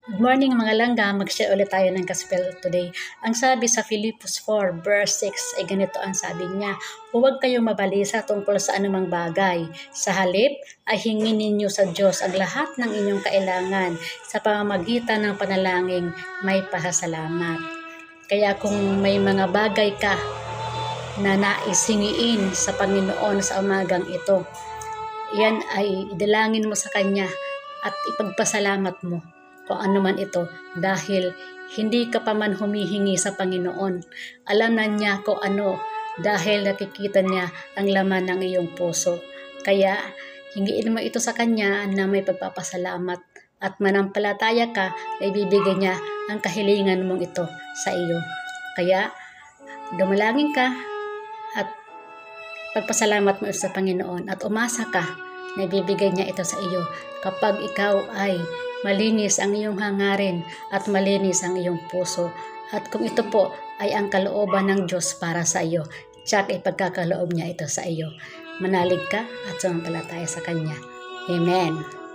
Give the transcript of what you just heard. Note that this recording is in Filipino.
Good morning mga langga, mag-share ulit tayo ng gospel today. Ang sabi sa Philippus 4 verse 6 ay ganito ang sabi niya, huwag kayong mabalisa tungkol sa anumang bagay. Sa halip ay hingin ninyo sa Diyos ang lahat ng inyong kailangan sa pamamagitan ng panalangin may pasasalamat. Kaya kung may mga bagay ka na naisingiin sa Panginoon sa umagang ito, yan ay idalangin mo sa Kanya at ipagpasalamat mo kung ano man ito, dahil hindi ka pa man humihingi sa Panginoon. Alam na niya kung ano, dahil nakikita niya ang laman ng iyong puso. Kaya hingiin mo ito sa Kanya na may pagpapasalamat at manampalataya ka na ibibigay niya ang kahilingan mong ito sa iyo. Kaya dumalangin ka at pagpasalamat mo sa Panginoon at umasa ka na ibibigay niya ito sa iyo kapag ikaw ay malinis ang iyong hangarin at malinis ang iyong puso. At kung ito po ay ang kalooban ng Diyos para sa iyo, tsak ipagkakaloob niya ito sa iyo. Manalig ka at sumampalataya sa Kanya. Amen.